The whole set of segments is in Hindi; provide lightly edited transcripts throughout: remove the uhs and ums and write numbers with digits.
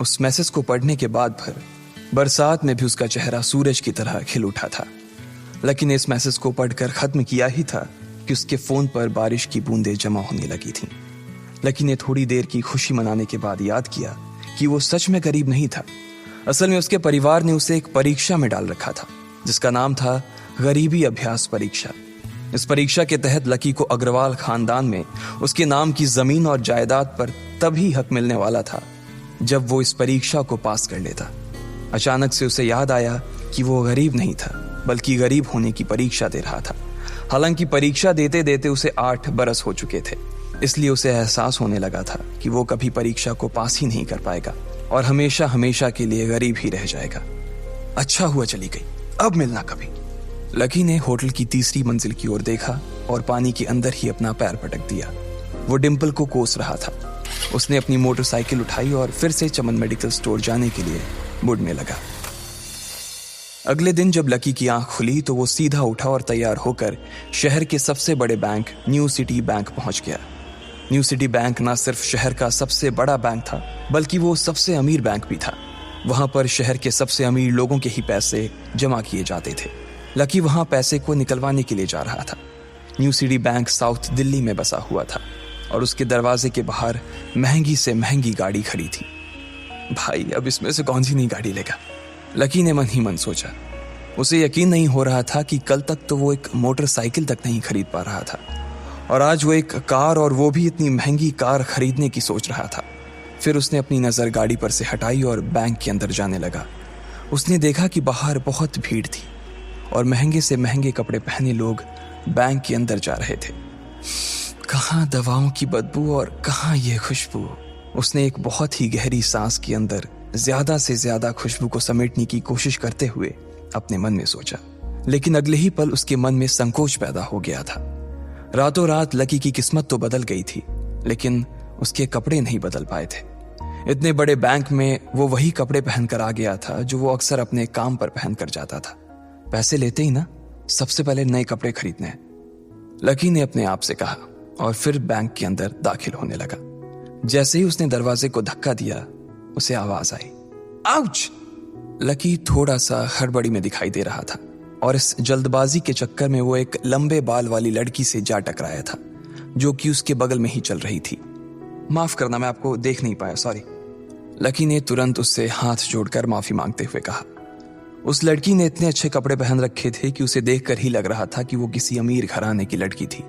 उस मैसेज को पढ़ने के बाद भर बरसात में भी उसका चेहरा सूरज की तरह खिल उठा था। लकी ने इस मैसेज को पढ़कर खत्म किया ही था कि उसके फोन पर बारिश की बूंदें जमा होने लगी थीं। लकी ने थोड़ी देर की खुशी मनाने के बाद याद किया कि वो सच में गरीब नहीं था। असल में उसके परिवार ने उसे एक परीक्षा में डाल रखा था जिसका नाम था गरीबी अभ्यास परीक्षा। इस परीक्षा के तहत लकी को अग्रवाल खानदान में उसके नाम की जमीन और जायदाद पर तभी हक मिलने वाला था जब वो इस परीक्षा को पास कर लेता। अचानक से उसे याद आया कि वो गरीब नहीं था बल्कि गरीब होने की परीक्षा दे रहा था। हालांकि परीक्षा देते देते उसे 8 बरस हो चुके थे, इसलिए उसे एहसास होने लगा था कि वो कभी परीक्षा को पास ही नहीं कर पाएगा और हमेशा हमेशा के लिए गरीब ही रह जाएगा। अच्छा हुआ चली गई, अब मिलना कभी। लकी ने होटल की तीसरी मंजिल की ओर देखा और पानी के अंदर ही अपना पैर पटक दिया। वो डिंपल को कोस रहा था। उसने अपनी मोटरसाइकिल उठाई और फिर से चमन मेडिकल स्टोर जाने के लिए मुड़ने लगा। अगले दिन जब लकी की आंख खुली तो वो सीधा उठा और तैयार होकर शहर के सबसे बड़े बैंक न्यू सिटी बैंक पहुंच गया। न्यू सिटी बैंक न सिर्फ शहर का सबसे बड़ा बैंक था बल्कि वो सबसे अमीर बैंक भी था। वहां पर शहर के सबसे अमीर लोगों के ही पैसे जमा किए जाते थे। लकी वहां पैसे को निकलवाने के लिए जा रहा था। New city bank south Delhi में बसा हुआ था और उसके दरवाजे के बाहर महंगी से महंगी गाड़ी खड़ी थी। भाई, अब इसमें से कौन सी नई गाड़ी लेगा, लकी ने मन ही मन सोचा। उसे यकीन नहीं हो रहा था कि कल तक तो वो एक मोटरसाइकिल तक नहीं खरीद पा रहा था और आज वो एक कार, और वो भी इतनी महंगी कार खरीदने की सोच रहा था। फिर उसने अपनी नजर गाड़ी पर से हटाई और बैंक के अंदर जाने लगा। उसने देखा कि बाहर बहुत भीड़ थी और महंगे से महंगे कपड़े पहने लोग बैंक के अंदर जा रहे थे। कहाँ दवाओं की बदबू और कहाँ ये खुशबू। उसने एक बहुत ही गहरी सांस के अंदर ज्यादा से ज्यादा खुशबू को समेटने की कोशिश करते हुए अपने मन में सोचा, लेकिन अगले ही पल उसके मन में संकोच पैदा हो गया था। रातों रात लकी की किस्मत तो बदल गई थी, लेकिन उसके कपड़े नहीं बदल पाए थे। इतने बड़े बैंक में वो वही कपड़े पहनकर आ गया था जो वो अक्सर अपने काम पर पहनकर जाता था। पैसे लेते ही ना सबसे पहले नए कपड़े खरीदने हैं, लकी ने अपने आप से कहा और फिर बैंक के अंदर दाखिल होने लगा। जैसे ही उसने दरवाजे को धक्का दिया, उसे आवाज आई, आउच! लकी थोड़ा सा हड़बड़ी में दिखाई दे रहा था और इस जल्दबाजी के चक्कर में वो एक लंबे बाल वाली लड़की से जा टकराया था जो कि उसके बगल में ही चल रही थी। माफ करना, मैं आपको देख नहीं पाया, सॉरी। लकी ने तुरंत उससे हाथ जोड़कर माफी मांगते हुए कहा। उस लड़की ने इतने अच्छे कपड़े पहन रखे थे कि उसे देखकर ही लग रहा था कि वो किसी अमीर घराने की लड़की थी,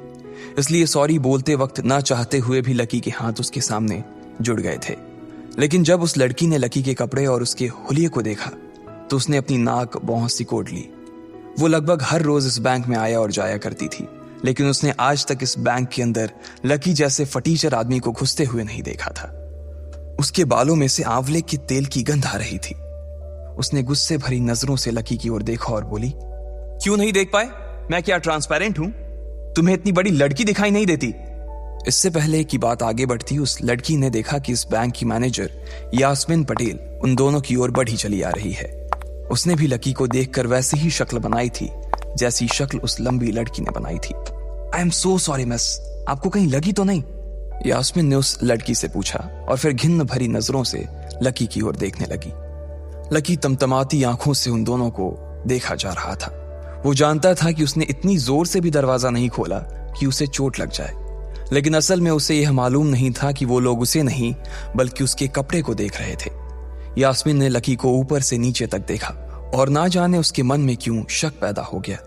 इसलिए सॉरी बोलते वक्त ना चाहते हुए भी लकी के हाथ उसके सामने जुड़ गए थे। लेकिन जब उस लड़की ने लकी के कपड़े और उसके हुलिये को देखा तो उसने अपनी नाक भौं सिकोड़ ली। वो लगभग हर रोज इस बैंक में आया और जाया करती थी, लेकिन उसने आज तक इस बैंक के अंदर लकी जैसे फटीचर आदमी को घुसते हुए नहीं देखा था। उसके बालों में से आंवले के तेल की गंध आ रही थी। उसने गुस्से भरी नजरों से लकी की ओर देखा और बोली, क्यों नहीं देख पाए? मैं क्या ट्रांसपेरेंट हूं? तुम्हें इतनी बड़ी लड़की दिखाई नहीं देती? इससे पहले कि बात आगे बढ़ती, उस लड़की ने देखा कि इस बैंक की मैनेजर यास्मीन पटेल उन दोनों की ओर बढ़ी चली आ रही है। उसने भी लकी को देखकर वैसी ही शक्ल बनाई थी जैसी शक्ल उस लंबी लड़की ने बनाई थी। I am so sorry miss, आपको कहीं लगी तो नहीं? यास्मीन ने उस लड़की से पूछा और फिर घिन्न भरी नजरों से लकी की ओर देखने लगी। लकी तमतमाती आंखों से उन दोनों को देखा जा रहा था। वो जानता था कि उसने इतनी जोर से भी दरवाजा नहीं खोला कि उसे चोट लग जाए, लेकिन असल में उसे यह मालूम नहीं था कि वो लोग उसे नहीं बल्कि उसके कपड़े को देख रहे थे। यास्मीन ने लकी को ऊपर से नीचे तक देखा और ना जाने उसके मन में क्यों शक पैदा हो गया।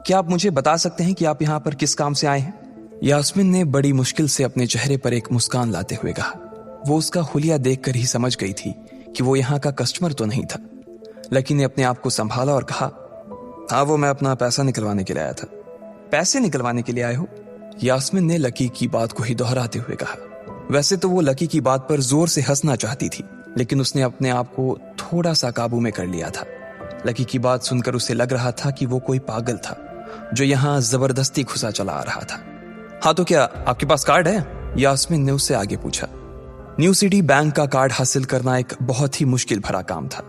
क्या आप मुझे बता सकते हैं कि आप यहाँ पर किस काम से आए हैं? यास्मीन ने बड़ी मुश्किल से अपने चेहरे पर एक मुस्कान लाते हुए कहा। वो उसका हुलिया देखकर ही समझ गई थी कि वो यहाँ का कस्टमर तो नहीं था। लकी ने अपने आप को संभाला और कहा, हाँ, वो मैं अपना पैसा निकलवाने के लिए आया था। पैसे निकलवाने के लिए आए हो? यास्मीन ने लकी की बात को ही दोहराते हुए कहा। वैसे तो वो लकी की बात पर जोर से हंसना चाहती थी, लेकिन उसने अपने आप को थोड़ा सा काबू में कर लिया था। लकी की बात सुनकर उसे लग रहा था कि वो कोई पागल था जो यहाँ जबरदस्ती घुसा चला आ रहा था। हाँ, तो क्या आपके पास कार्ड है? यास्मीन ने उससे आगे पूछा। न्यू सिटी बैंक का कार्ड हासिल करना एक बहुत ही मुश्किल भरा काम था।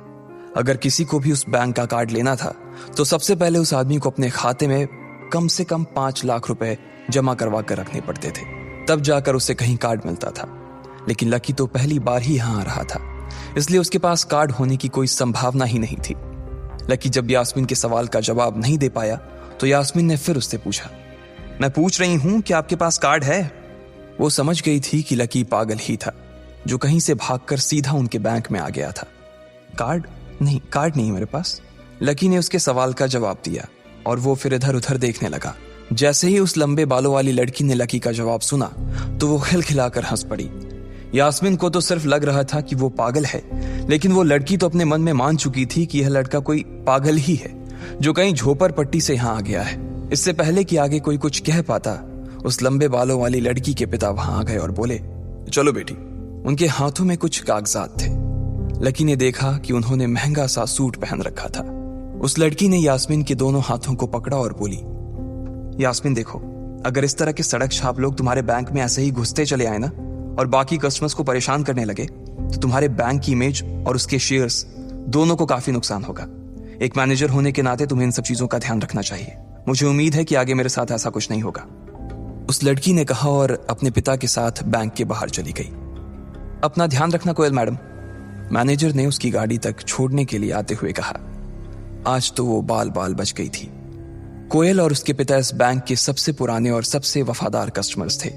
अगर किसी को भी उस बैंक का कार्ड लेना था तो सबसे पहले उस आदमी को अपने खाते में कम से कम 5 लाख रुपए जमा करवा कर रखने पड़ते थे, तब जाकर उसे कहीं कार्ड मिलता था। लेकिन लकी तो पहली बार ही यहाँ आ रहा था, इसलिए उसके पास कार्ड होने की कोई संभावना ही नहीं थी। लकी जब यास्मीन के सवाल का जवाब नहीं दे पाया तो यास्मीन ने फिर उससे पूछा, मैं पूछ रही हूं कि आपके पास कार्ड है? वो समझ गई थी कि लकी पागल ही था जो कहीं से भागकर सीधा उनके बैंक में आ गया था। कार्ड नहीं मेरे पास। लकी ने उसके सवाल का जवाब दिया और वो फिर इधर उधर देखने लगा। जैसे ही उस लंबे बालों वाली लड़की ने लकी का जवाब सुना तो वो खिलखिलाकर हंस पड़ी। यास्मीन को तो सिर्फ लग रहा था कि वो पागल है, लेकिन वो लड़की तो अपने मन में मान चुकी थी कि यह लड़का कोई पागल ही है जो कहीं झोपड़ पट्टी से यहां आ गया है। इससे पहले कि आगे कोई कुछ कह पाता, उस लंबे बालों वाली लड़की के पिता वहां आ गए और बोले, चलो बेटी। उनके हाथों में कुछ कागजात थे। लकी ने देखा कि उन्होंने महंगा सा सूट पहन रखा था। उस लड़की ने यास्मीन के दोनों हाथों को पकड़ा और बोली, यास्मीन देखो, अगर इस तरह के सड़क छाप लोग तुम्हारे बैंक में ऐसे ही घुसते चले आए ना और बाकी कस्टमर्स को परेशान करने लगे तो तुम्हारे बैंक की इमेज और उसके शेयर्स दोनों को काफी नुकसान होगा। एक मैनेजर होने के नाते तुम्हें इन सब चीजों का ध्यान रखना चाहिए। मुझे उम्मीद है कि आगे मेरे साथ ऐसा कुछ नहीं होगा। उस लड़की ने कहा और अपने पिता के साथ बैंक के बाहर चली गई। अपना ध्यान रखना कोयल मैडम, मैनेजर ने उसकी गाड़ी तक छोड़ने के लिए आते हुए कहा। आज तो वो बाल बाल बच गई थी। कोयल और उसके पिता इस बैंक के सबसे पुराने और सबसे वफादार कस्टमर्स थे।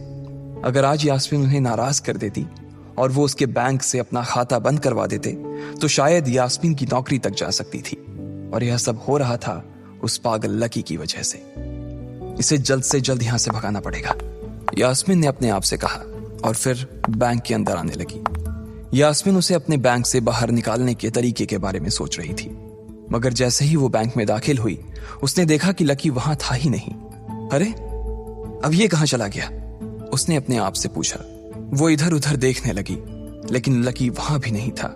अगर आज यास्मीन उन्हें नाराज कर देती और वो उसके बैंक से अपना खाता बंद करवा देते तो शायद यास्मीन की नौकरी तक जा सकती थी। और यह सब हो रहा था उस पागल लकी की वजह से। इसे जल्द से जल्द यहां से भगाना पड़ेगा, यास्मीन ने अपने आप से कहा और फिर बैंक के अंदर आने लगी। यास्मीन उसे अपने बैंक से बाहर निकालने के तरीके के बारे में सोच रही थी, मगर जैसे ही वो बैंक में दाखिल हुई उसने देखा कि लकी वहां था ही नहीं। अरे अब ये कहां चला गया? उसने अपने आप से पूछा। वो इधर उधर देखने लगी, लेकिन लकी वहां भी नहीं था।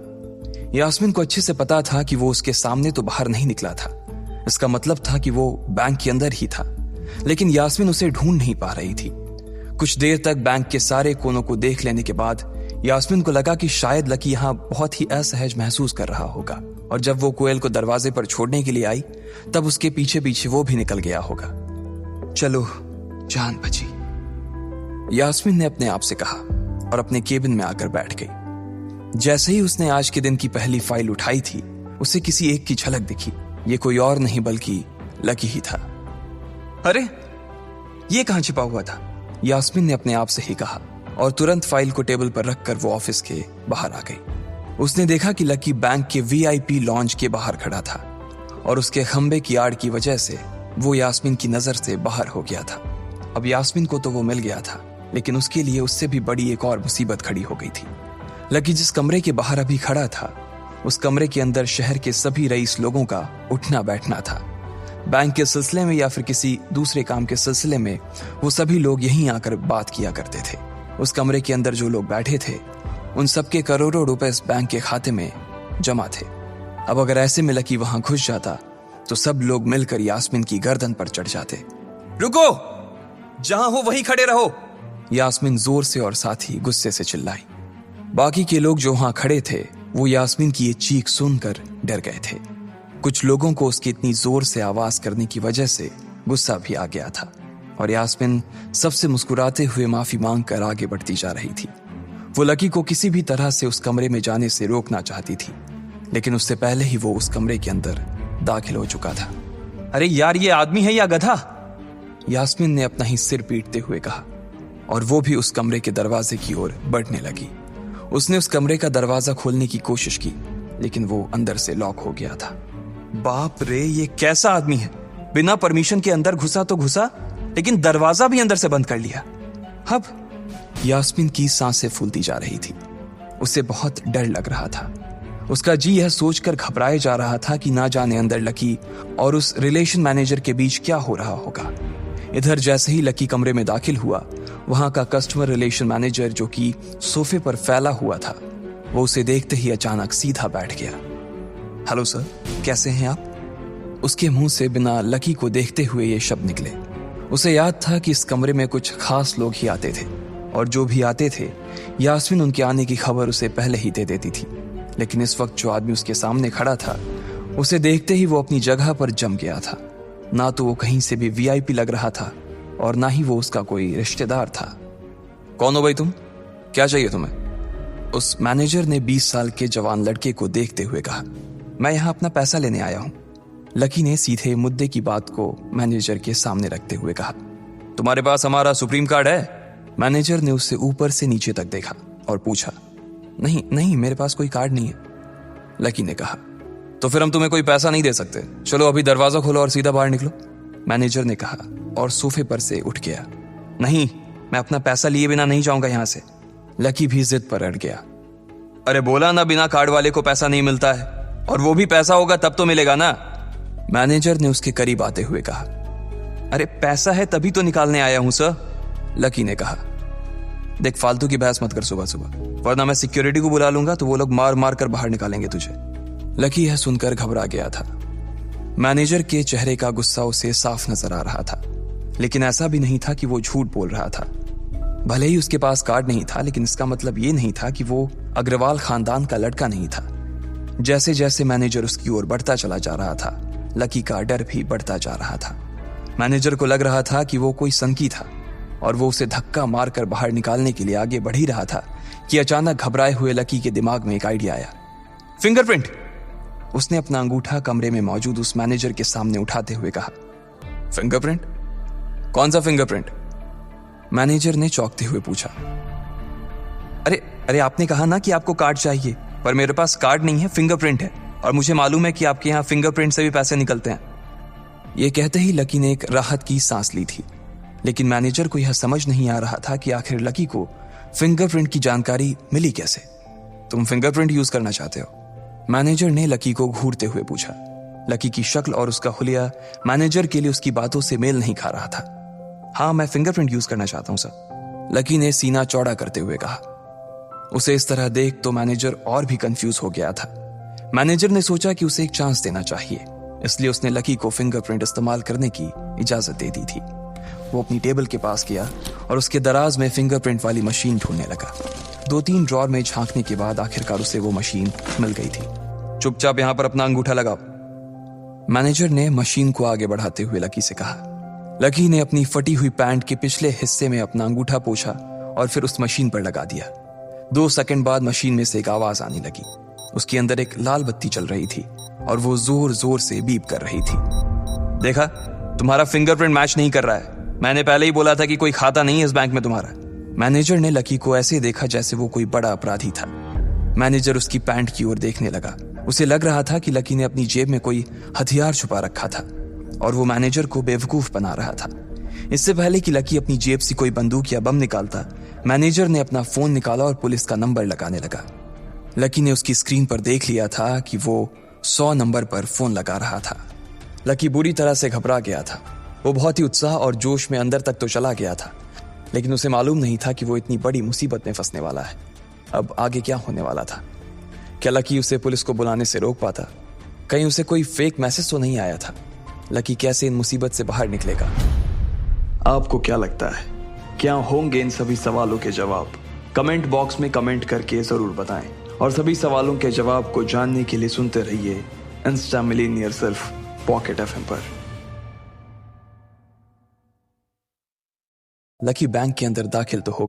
यास्मीन को अच्छे से पता था कि वो उसके सामने तो बाहर नहीं निकला था। इसका मतलब था कि वो बैंक के अंदर ही था, लेकिन यास्मीन उसे ढूंढ नहीं पा रही थी। कुछ देर तक बैंक के सारे कोनों को देख लेने के बाद यास्मीन को लगा कि शायद लकी यहां बहुत ही असहज महसूस कर रहा होगा, और जब वो कोयल को दरवाजे पर छोड़ने के लिए आई तब उसके पीछे पीछे वो भी निकल गया होगा। चलो जान बची, यास्मीन ने अपने आप से कहा और अपने केबिन में आकर बैठ गई। जैसे ही उसने आज के दिन की पहली फाइल उठाई थी उसे किसी एक की झलक दिखी। ये कोई और नहीं बल्कि लकी ही था। अरे ये कहां छिपा हुआ था? यास्मीन ने अपने आप से ही कहा और तुरंत फाइल को टेबल पर रखकर वो ऑफिस के बाहर आ गई। उसने देखा कि लकी बैंक के वीआईपी लॉन्ज के बाहर खड़ा था और उसके खंबे की आड़ की वजह से वो यास्मीन की नजर से बाहर हो गया था। अब यास्मीन को तो वो मिल गया था, लेकिन उसके लिए उससे भी बड़ी एक और मुसीबत खड़ी हो गई थी। लकी जिस कमरे के बाहर अभी खड़ा था उस कमरे के अंदर शहर के सभी रईस लोगों का उठना बैठना था। बैंक के सिलसिले में या फिर किसी दूसरे काम के सिलसिले में वो सभी लोग यहीं आकर बात किया करते थे। उस कमरे के अंदर जो लोग बैठे थे उन सबके करोड़ों रुपए इस बैंक के खाते में जमा थे। अब अगर ऐसे में लकी वहां घुस जाता तो सब लोग मिलकर यास्मीन की गर्दन पर चढ़ जाते। रुको, जहां हो वहीं खड़े रहो, यास्मीन जोर से और साथ ही गुस्से से चिल्लाई। बाकी के लोग जो वहां खड़े थे वो यास्मीन की ये चीख सुनकर डर गए थे। कुछ लोगों को उसकी इतनी जोर से आवाज करने की वजह से गुस्सा भी आ गया था और यास्मीन सबसे मुस्कुराते हुए माफी मांगकर आगे बढ़ती जा रही थी। वो लकी को किसी भी तरह से उस कमरे में जाने से रोकना चाहती थी, लेकिन उससे पहले ही वो उस कमरे के अंदर दाखिल हो चुका था। अरे यार, ये आदमी है या गधा? यास्मीन ने अपना ही सिर पीटते हुए कहा और वो भी उस कमरे के दरवाजे की ओर बढ़ने लगी। उसने उस कमरे का दरवाजा खोलने की कोशिश की, लेकिन वो अंदर से लॉक हो गया था। बाप रे, ये कैसा आदमी है? बिना परमिशन के अंदर घुसा तो घुसा, लेकिन दरवाजा भी अंदर से बंद कर लिया। अब यास्मीन की सांसें फूलती जा रही थी। उसे बहुत डर लग रहा था। उसका जी यह सोचकर घबराए जा रहा था कि ना जाने अंदर लकी और उस रिलेशन मैनेजर के बीच क्या हो रहा होगा। इधर जैसे ही लकी कमरे में दाखिल हुआ, वहां का कस्टमर रिलेशन मैनेजर जो कि सोफे पर फैला हुआ था, वो उसे देखते ही अचानक सीधा बैठ गया। हेलो सर, कैसे हैं आप? उसके मुंह से बिना लकी को देखते हुए ये शब्द निकले। उसे याद था कि इस कमरे में कुछ खास लोग ही आते थे और जो भी आते थे यास्मीन उनके आने की खबर उसे पहले ही दे देती थी। लेकिन इस वक्त जो आदमी उसके सामने खड़ा था, उसे देखते ही वो अपनी जगह पर जम गया था। ना तो वो कहीं से भी वीआईपी लग रहा था और ना ही वो उसका कोई रिश्तेदार था। कौन हो भाई तुम? क्या चाहिए तुम्हें? उस मैनेजर ने 20 साल के जवान लड़के को देखते हुए कहा, मैं यहां अपना पैसा लेने आया हूं। लकी ने सीधे मुद्दे की बात को मैनेजर के सामने रखते हुए कहा, तुम्हारे पास हमारा सुप्रीम कार्ड है? मैनेजर ने उससे ऊपर से नीचे तक देखा और पूछा, नहीं नहीं, मेरे पास कोई कार्ड नहीं है। लकी ने कहा, तो फिर हम तुम्हें कोई पैसा नहीं दे सकते। चलो अभी दरवाजा खोलो और सीधा बाहर निकलो। मैनेजर ने कहा और सोफे पर से उठ गया। नहीं, मैं अपना पैसा लिए बिना नहीं जाऊंगा यहां से। लकी भी जिद पर अड़ गया। अरे बोला ना, बिना कार्ड वाले को पैसा नहीं मिलता है, और वो भी पैसा होगा तब तो मिलेगा ना। मैनेजर ने उसके करीब आते हुए कहा, अरे पैसा है तभी तो निकालने आया हूं सर। लकी ने कहा, देख फालतू की बहस मत कर सुबह सुबह, वरना मैं सिक्योरिटी को बुला लूंगा तो वो लोग मार मार कर बाहर निकालेंगे तुझे। लकी यह सुनकर घबरा गया था। मैनेजर के चेहरे का गुस्सा उसे साफ नजर आ रहा था, लेकिन ऐसा भी नहीं था कि वो झूठ बोल रहा था। भले ही उसके पास कार्ड नहीं था, लेकिन इसका मतलब ये नहीं था कि वो अग्रवाल खानदान का लड़का नहीं था। जैसे जैसे मैनेजर उसकी ओर बढ़ता चला जा रहा था, लकी का डर भी बढ़ता जा रहा था। मैनेजर को लग रहा था कि वो कोई संकी था और वो उसे धक्का मारकर बाहर निकालने के लिए आगे बढ़ ही रहा था कि अचानक घबराए हुए लकी के दिमाग में एक आइडिया आया। फिंगरप्रिंट! उसने अपना अंगूठा कमरे में मौजूद उस मैनेजर के सामने उठाते हुए कहा। फिंगरप्रिंट? कौन सा फिंगरप्रिंट? मैनेजर ने चौंकते हुए पूछा। अरे अरे, आपने कहा ना कि आपको कार्ड चाहिए, पर मेरे पास कार्ड नहीं है, फिंगरप्रिंट है, और मुझे मालूम है कि आपके यहाँ फिंगरप्रिंट से भी पैसे निकलते हैं। यह कहते ही लकी ने एक राहत की सांस ली थी, लेकिन मैनेजर को यह समझ नहीं आ रहा था कि आखिर लकी को फिंगरप्रिंट की जानकारी मिली कैसे। तुम फिंगरप्रिंट यूज करना चाहते हो? मैनेजर ने लकी को घूरते हुए पूछा। लकी की शक्ल और उसका हुलिया मैनेजर के लिए उसकी बातों से मेल नहीं खा रहा था। हाँ, मैं फिंगरप्रिंट यूज करना चाहता हूं सर, लकी ने सीना चौड़ा करते हुए कहा। उसे इस तरह देख तो मैनेजर और भी कंफ्यूज हो गया था। मैनेजर ने सोचा कि उसे एक चांस देना चाहिए, इसलिए उसने लकी को फिंगरप्रिंट इस्तेमाल करने की इजाजत दे दी थी। वो अपनी टेबल के पास गया और उसके दराज में फिंगरप्रिंट वाली मशीन ढूंढने लगा। 2-3 ड्रॉर में झांकने के बाद आखिरकार उसे वो मशीन मिल गई थी। चुपचाप यहां पर अपना अंगूठा लगाओ, मैनेजर ने मशीन को आगे बढ़ाते हुए लकी से कहा। लकी ने अपनी फटी हुई पैंट के पिछले हिस्से में अपना अंगूठा पोंछा और फिर उस मशीन पर लगा दिया। 2 सेकंड बाद मशीन में से एक आवाज आने लगी। उसके अंदर एक लाल बत्ती चल रही थी और वो जोर जोर से बीप कर रही थी। देखा, तुम्हारा फिंगरप्रिंट मैच नहीं कर रहा है। मैंने पहले ही बोला था कि कोई खाता नहीं है इस बैंक में तुम्हारा। मैनेजर ने लकी को ऐसे देखा जैसे वो कोई बड़ा अपराधी था। मैनेजर उसकी पैंट की ओर देखने लगा। उसे लग रहा था कि लकी ने अपनी जेब में कोई हथियार छुपा रखा था और वो मैनेजर को बेवकूफ बना रहा था। इससे पहले कि लकी अपनी जेब से कोई बंदूक या बम निकालता, मैनेजर ने अपना फोन निकाला और पुलिस का नंबर लगाने लगा। लकी ने उसकी स्क्रीन पर देख लिया था कि वो 100 नंबर पर फोन लगा रहा था। लकी बुरी तरह से घबरा गया था। वो बहुत ही उत्साह और जोश में अंदर तक तो चला गया था, लेकिन उसे मालूम नहीं था कि वो इतनी बड़ी मुसीबत में फंसने वाला है। अब आगे क्या होने वाला था? क्या लकी उसे पुलिस को बुलाने से रोक पाता? कहीं उसे कोई फेक मैसेज तो नहीं आया था? लकी कैसे इन मुसीबत से बाहर निकलेगा? आपको क्या लगता है, क्या होंगे इन सभी सवालों के जवाब? कमेंट बॉक्स में कमेंट करके जरूर बताएं, और सभी सवालों के जवाब को जानने के लिए सुनते रहिए इंस्टा मिलीनियर सिर्फ पॉकेट एफएम पर। लकी बैंक के अंदर दाखिल तो हो